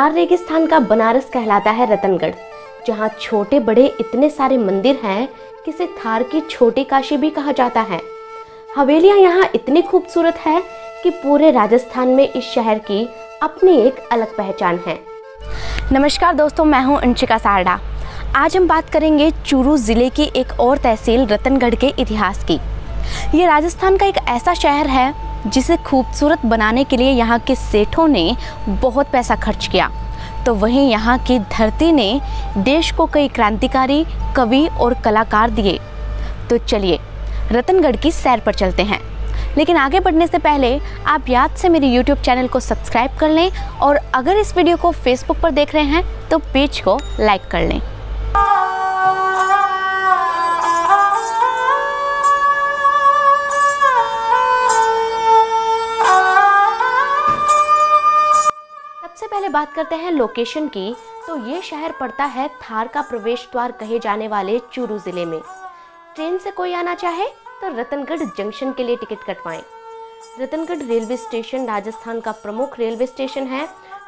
थार रेगिस्तान का बनारस कहलाता है रतनगढ़, जहाँ छोटे बड़े इतने सारे मंदिर हैं कि इसे थार की छोटी काशी भी कहा जाता है। हवेलियाँ यहाँ इतनी खूबसूरत है कि पूरे राजस्थान में इस शहर की अपनी एक अलग पहचान है। नमस्कार दोस्तों, मैं हूँ अंशिका सारडा। आज हम बात करेंगे चूरू ज़िले की एक और तहसील रतनगढ़ के इतिहास की। ये राजस्थान का एक ऐसा शहर है जिसे खूबसूरत बनाने के लिए यहाँ के सेठों ने बहुत पैसा खर्च किया, तो वहीं यहाँ की धरती ने देश को कई क्रांतिकारी कवि और कलाकार दिए। तो चलिए रतनगढ़ की सैर पर चलते हैं। लेकिन आगे बढ़ने से पहले आप याद से मेरे YouTube चैनल को सब्सक्राइब कर लें, और अगर इस वीडियो को Facebook पर देख रहे हैं तो पेज को लाइक कर लें। सबसे पहले बात करते हैं लोकेशन की। तो ये शहर पड़ता है थार का प्रवेश द्वार कहे जाने वाले चूरू जिले में। ट्रेन से कोई आना चाहे तो रतनगढ़ जंक्शन के लिए टिकट कटवाएं। रतनगढ़ रेलवे स्टेशन राजस्थान का प्रमुख रेलवे स्टेशन है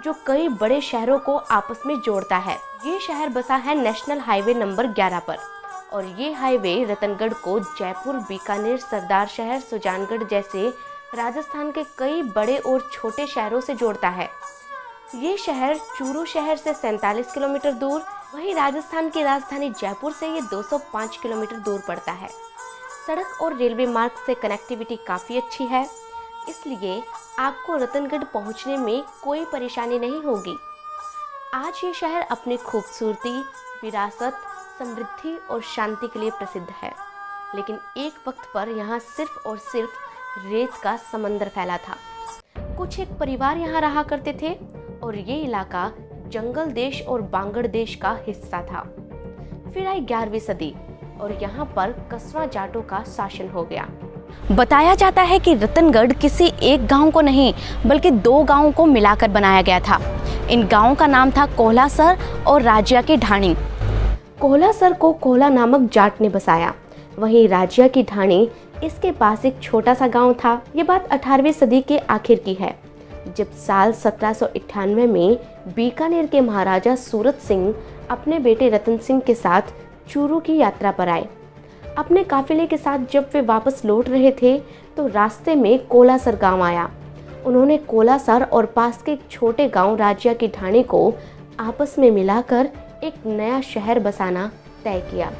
जो कई बड़े शहरों को आपस में जोड़ता है। ये शहर बसा है नेशनल हाईवे नंबर 11 पर, और ये हाईवे रतनगढ़ को जयपुर, बीकानेर, सरदार शहर, सुजानगढ़ जैसे राजस्थान के कई बड़े और छोटे शहरों से जोड़ता है। ये शहर चूरू शहर से 47 किलोमीटर दूर, वहीं राजस्थान की राजधानी जयपुर से ये 205 किलोमीटर दूर पड़ता है। सड़क और रेलवे मार्ग से कनेक्टिविटी काफ़ी अच्छी है, इसलिए आपको रतनगढ़ पहुंचने में कोई परेशानी नहीं होगी। आज ये शहर अपनी खूबसूरती, विरासत, समृद्धि और शांति के लिए प्रसिद्ध है, लेकिन एक वक्त पर यहाँ सिर्फ और सिर्फ रेत का समंदर फैला था। कुछ एक परिवार यहाँ रहा करते थे और ये इलाका जंगल देश और बांगड़ देश का हिस्सा था। फिर आई 11वीं सदी और यहाँ पर कस्बा जाटों का शासन हो गया। बताया जाता है कि रतनगढ़ किसी एक गांव को नहीं बल्कि 2 गांवों को मिलाकर बनाया गया था। इन गांवों का नाम था कोहलासर और राजिया की ढाणी। कोहलासर को कोहला नामक जाट ने बसाया, वहीं राजिया की ढाणी इसके पास एक छोटा सा गांव था। ये बात 18वीं सदी के आखिर की है, जब साल 1798 में बीकानेर के महाराजा सूरत सिंह अपने बेटे रतन सिंह के साथ चूरू की यात्रा पर आए। अपने काफिले के साथ जब वे वापस लौट रहे थे तो रास्ते में कोलासर गांव आया। उन्होंने कोलासर और पास के एक छोटे गांव राजिया की ढाणी को आपस में मिलाकर एक नया शहर बसाना तय किया।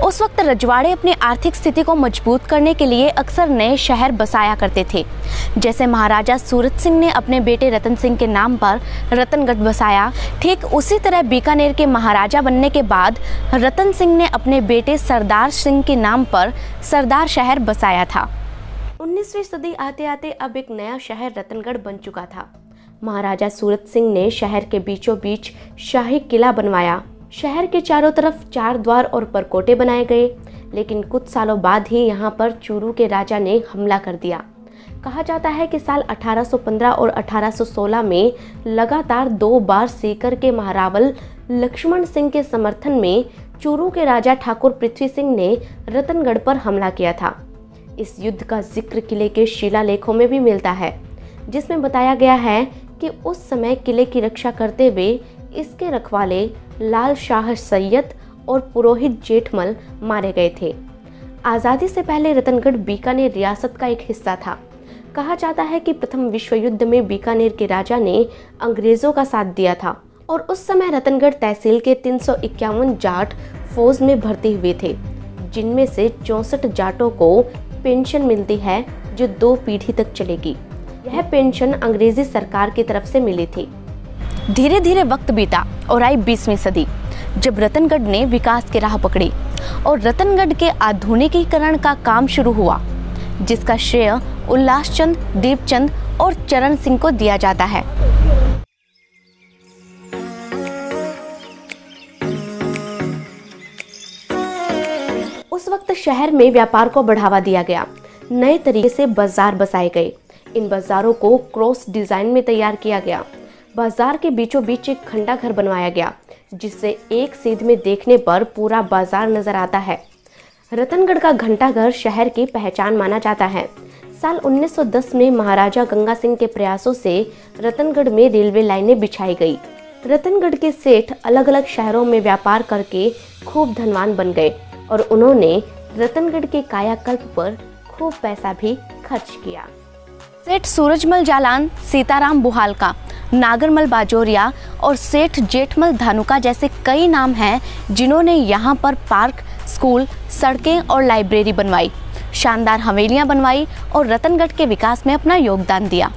उस वक्त रजवाड़े अपनी आर्थिक स्थिति को मजबूत करने के लिए अक्सर नए शहर बसाया करते थे। जैसे महाराजा सूरत सिंह ने अपने बेटे रतन सिंह के नाम पर रतनगढ़ बसाया, ठीक उसी तरह बीकानेर के महाराजा बनने के बाद रतन सिंह ने अपने बेटे सरदार सिंह के नाम पर सरदार शहर बसाया था। 19वीं सदी आते आते अब एक नया शहर रतनगढ़ बन चुका था। महाराजा सूरत सिंह ने शहर के बीचों बीच शाही किला बनवाया। शहर के चारों तरफ 4 द्वार और परकोटे बनाए गए, लेकिन कुछ सालों बाद ही यहाँ पर चूरू के राजा ने हमला कर दिया। कहा जाता है कि साल 1815 और 1816 में लगातार 2 बार सीकर के महारावल लक्ष्मण सिंह के समर्थन में चूरू के राजा ठाकुर पृथ्वी सिंह ने रतनगढ़ पर हमला किया था। इस युद्ध का जिक्र किले के शिलालेखों में भी मिलता है, जिसमें बताया गया है कि उस समय किले की रक्षा करते हुए इसके रखवाले लाल शाह सैयद और पुरोहित जेठमल मारे गए थे। आज़ादी से पहले रतनगढ़ बीकानेर रियासत का एक हिस्सा था। कहा जाता है कि प्रथम विश्व युद्ध में बीकानेर के राजा ने अंग्रेजों का साथ दिया था, और उस समय रतनगढ़ तहसील के 351 जाट फौज में भर्ती हुए थे, जिनमें से 64 जाटों को पेंशन मिलती है जो 2 पीढ़ी तक चलेगी। यह पेंशन अंग्रेजी सरकार की तरफ से मिली थी। धीरे धीरे वक्त बीता और आई 20वीं सदी, जब रतनगढ़ ने विकास की राह पकड़ी और रतनगढ़ के आधुनिकीकरण का काम शुरू हुआ, जिसका श्रेय उल्लासचंद, दीपचंद और चरण सिंह को दिया जाता है। उस वक्त शहर में व्यापार को बढ़ावा दिया गया। नए तरीके से बाजार बसाए गए। इन बाजारों को क्रॉस डिजाइन में तैयार किया गया। बाजार के बीचों बीच एक खंडा घर बनवाया गया, जिससे एक सीध में देखने पर पूरा बाजार नजर आता है। रतनगढ़ का घंटा घर शहर की पहचान माना जाता है। साल 1910 में महाराजा गंगा सिंह के प्रयासों से रतनगढ़ में रेलवे लाइनें बिछाई गई। रतनगढ़ के सेठ अलग अलग शहरों में व्यापार करके खूब धनवान बन गए और उन्होंने रतनगढ़ के कायाकल्प पर खूब पैसा भी खर्च किया। सेठ सूरजमल जालान, सीताराम बुहालका, नागरमल बाजोरिया और सेठ जेठमल धानुका जैसे कई नाम हैं जिन्होंने यहाँ पर पार्क, स्कूल, सड़कें और लाइब्रेरी बनवाई, शानदार हवेलियाँ बनवाई और रतनगढ़ के विकास में अपना योगदान दिया।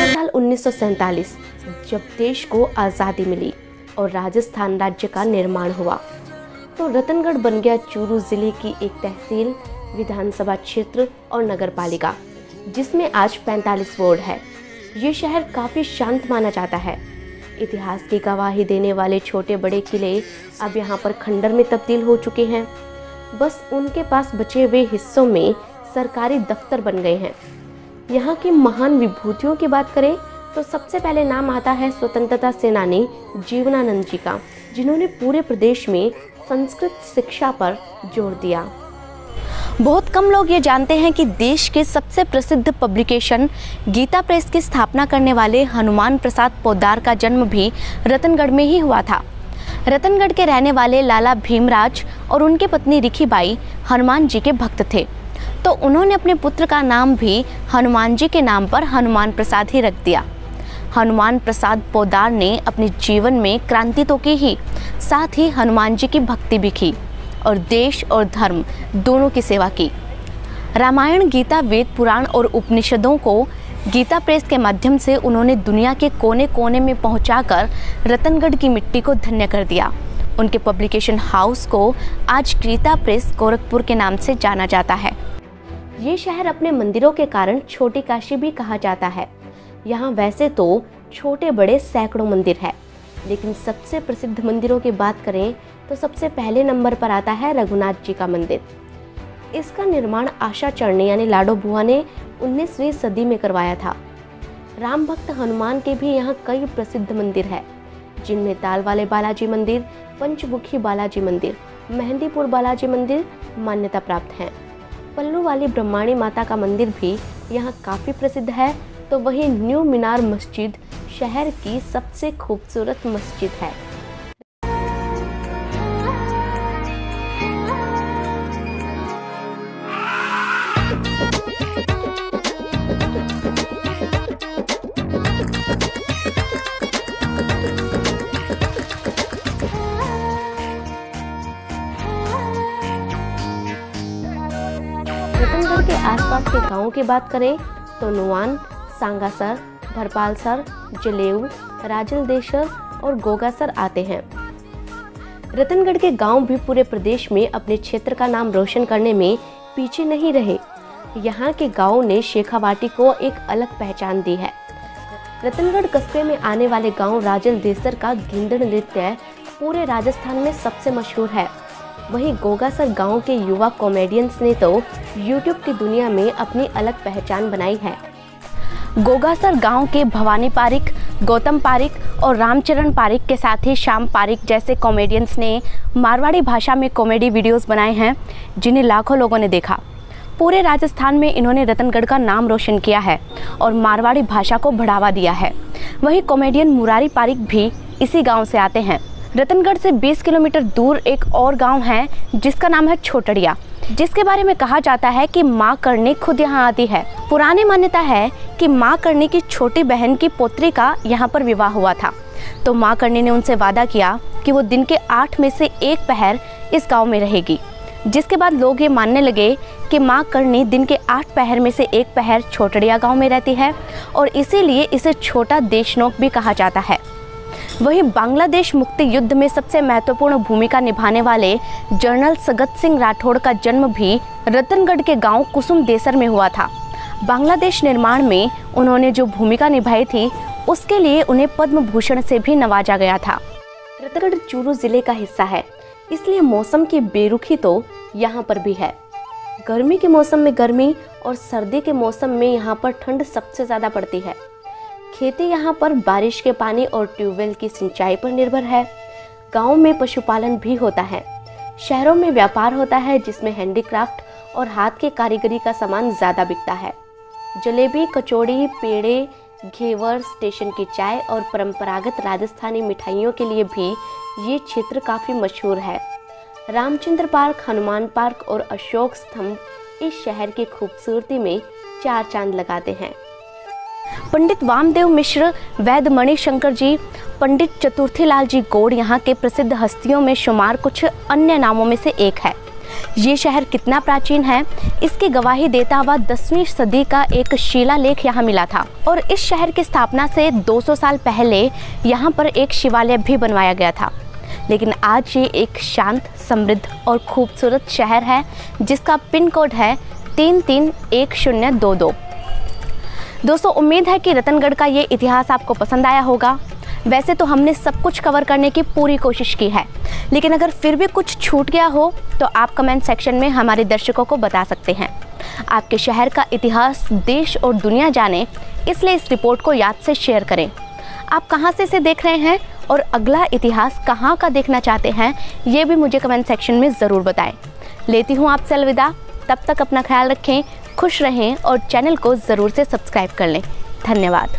साल 1947 जब देश को आज़ादी मिली और राजस्थान राज्य का निर्माण हुआ तो रतनगढ़ बन गया चूरू जिले की एक तहसील, विधानसभा क्षेत्र और नगर पालिका, जिसमें आज 45 वार्ड है। ये शहर काफ़ी शांत माना जाता है। इतिहास की गवाही देने वाले छोटे बड़े किले अब यहाँ पर खंडर में तब्दील हो चुके हैं। बस उनके पास बचे हुए हिस्सों में सरकारी दफ्तर बन गए हैं। यहाँ की महान विभूतियों की बात करें तो सबसे पहले नाम आता है स्वतंत्रता सेनानी जीवनानंद जी का, जिन्होंने पूरे प्रदेश में संस्कृत शिक्षा पर जोर दिया। बहुत कम लोग ये जानते हैं कि देश के सबसे प्रसिद्ध पब्लिकेशन गीता प्रेस की स्थापना करने वाले हनुमान प्रसाद पोद्दार का जन्म भी रतनगढ़ में ही हुआ था। रतनगढ़ के रहने वाले लाला भीमराज और उनकी पत्नी रिखीबाई हनुमान जी के भक्त थे, तो उन्होंने अपने पुत्र का नाम भी हनुमान जी के नाम पर हनुमान प्रसाद ही रख दिया। हनुमान प्रसाद पोद्दार ने अपने जीवन में क्रांति तो की ही, साथ ही हनुमान जी की भक्ति भी की और देश और धर्म दोनों की सेवा की। रामायण, गीता, वेद, पुराण और उपनिषदों को गीता प्रेस के माध्यम से उन्होंने दुनिया के कोने कोने में पहुंचाकर रतनगढ़ की मिट्टी को धन्य कर दिया। उनके पब्लिकेशन हाउस को आज गीता प्रेस गोरखपुर के नाम से जाना जाता है। ये शहर अपने मंदिरों के कारण छोटी काशी भी कहा जाता है। यहाँ वैसे तो छोटे बड़े सैकड़ों मंदिर है, लेकिन सबसे प्रसिद्ध मंदिरों की बात करें तो सबसे पहले नंबर पर आता है रघुनाथ जी का मंदिर। इसका निर्माण आशा चरणी यानी लाडो बुआ ने 19वीं सदी में करवाया था। राम भक्त हनुमान के भी यहाँ कई प्रसिद्ध मंदिर है, जिनमें ताल वाले बालाजी मंदिर, पंचमुखी बालाजी मंदिर, मेहंदीपुर बालाजी मंदिर मान्यता प्राप्त हैं। पल्लू वाली ब्रह्माणी माता का मंदिर भी यहाँ काफ़ी प्रसिद्ध है। तो वही न्यू मीनार मस्जिद शहर की सबसे खूबसूरत मस्जिद है। रतनगढ़ के आसपास के गांवों की बात करें तो नुआन, सांगासर, धरपालसर, जलेऊ, राजलदेशर और गोगासर आते हैं। रतनगढ़ के गांव भी पूरे प्रदेश में अपने क्षेत्र का नाम रोशन करने में पीछे नहीं रहे। यहाँ के गांवों ने शेखावाटी को एक अलग पहचान दी है। रतनगढ़ कस्बे में आने वाले गांव राजलदेसर का गिंदड़ नृत्य पूरे राजस्थान में सबसे मशहूर है। वहीं गोगासर गांव के युवा कॉमेडियंस ने तो यूट्यूब की दुनिया में अपनी अलग पहचान बनाई है। गोगासर गांव के भवानी पारिक, गौतम पारिक और रामचरण पारिक के साथ ही श्याम पारिक जैसे कॉमेडियंस ने मारवाड़ी भाषा में कॉमेडी वीडियोस बनाए हैं, जिन्हें लाखों लोगों ने देखा। पूरे राजस्थान में इन्होंने रतनगढ़ का नाम रोशन किया है और मारवाड़ी भाषा को बढ़ावा दिया है। वहीं कॉमेडियन मुरारी पारिक भी इसी गाँव से आते हैं। रतनगढ़ से 20 किलोमीटर दूर एक और गांव है जिसका नाम है छोटड़िया, जिसके बारे में कहा जाता है कि माँ करनी खुद यहाँ आती है। पुरानी मान्यता है कि माँ करनी की छोटी बहन की पोत्री का यहाँ पर विवाह हुआ था, तो माँ करनी ने उनसे वादा किया कि वो दिन के 8 में से एक पहर इस गांव में रहेगी। जिसके बाद लोग ये मानने लगे कि माँ करनी दिन के 8 पहर में से एक पहर छोटड़िया गाँव में रहती है और इसीलिए इसे छोटा देशनोक भी कहा जाता है। वहीं बांग्लादेश मुक्ति युद्ध में सबसे महत्वपूर्ण भूमिका निभाने वाले जनरल सगत सिंह राठौड़ का जन्म भी रतनगढ़ के गांव कुसुम देसर में हुआ था। बांग्लादेश निर्माण में उन्होंने जो भूमिका निभाई थी उसके लिए उन्हें पद्म भूषण से भी नवाजा गया था। रतनगढ़ चूरू जिले का हिस्सा है, इसलिए मौसम की बेरुखी तो यहाँ पर भी है। गर्मी के मौसम में गर्मी और सर्दी के मौसम में यहाँ पर ठंड सबसे ज़्यादा पड़ती है। खेती यहाँ पर बारिश के पानी और ट्यूबवेल की सिंचाई पर निर्भर है। गाँव में पशुपालन भी होता है। शहरों में व्यापार होता है, जिसमें हैंडीक्राफ्ट और हाथ के कारीगरी का सामान ज़्यादा बिकता है। जलेबी, कचौड़ी, पेड़े, घेवर, स्टेशन की चाय और परंपरागत राजस्थानी मिठाइयों के लिए भी ये क्षेत्र काफ़ी मशहूर है। रामचंद्र पार्क, हनुमान पार्क और अशोक स्तंभ इस शहर की खूबसूरती में चार चांद लगाते हैं। पंडित वामदेव मिश्र, वैद्य मणिशंकर जी, पंडित चतुर्थीलाल जी गौड़ यहाँ के प्रसिद्ध हस्तियों में शुमार कुछ अन्य नामों में से एक है। ये शहर कितना प्राचीन है, इसकी गवाही देता हुआ 10वीं सदी का एक शिलालेख यहाँ मिला था और इस शहर की स्थापना से 200 साल पहले यहाँ पर एक शिवालय भी बनवाया गया था। लेकिन आज ये एक शांत, समृद्ध और खूबसूरत शहर है, जिसका पिन कोड है 331022। दोस्तों, उम्मीद है कि रतनगढ़ का ये इतिहास आपको पसंद आया होगा। वैसे तो हमने सब कुछ कवर करने की पूरी कोशिश की है, लेकिन अगर फिर भी कुछ छूट गया हो तो आप कमेंट सेक्शन में हमारे दर्शकों को बता सकते हैं। आपके शहर का इतिहास देश और दुनिया जाने, इसलिए इस रिपोर्ट को याद से शेयर करें। आप कहां से इसे देख रहे हैं और अगला इतिहास कहां का देखना चाहते हैं, ये भी मुझे कमेंट सेक्शन में ज़रूर बताएं। लेती हूँ आपसे अलविदा। तब तक अपना ख्याल रखें, खुश रहें और चैनल को ज़रूर से सब्सक्राइब कर लें। धन्यवाद।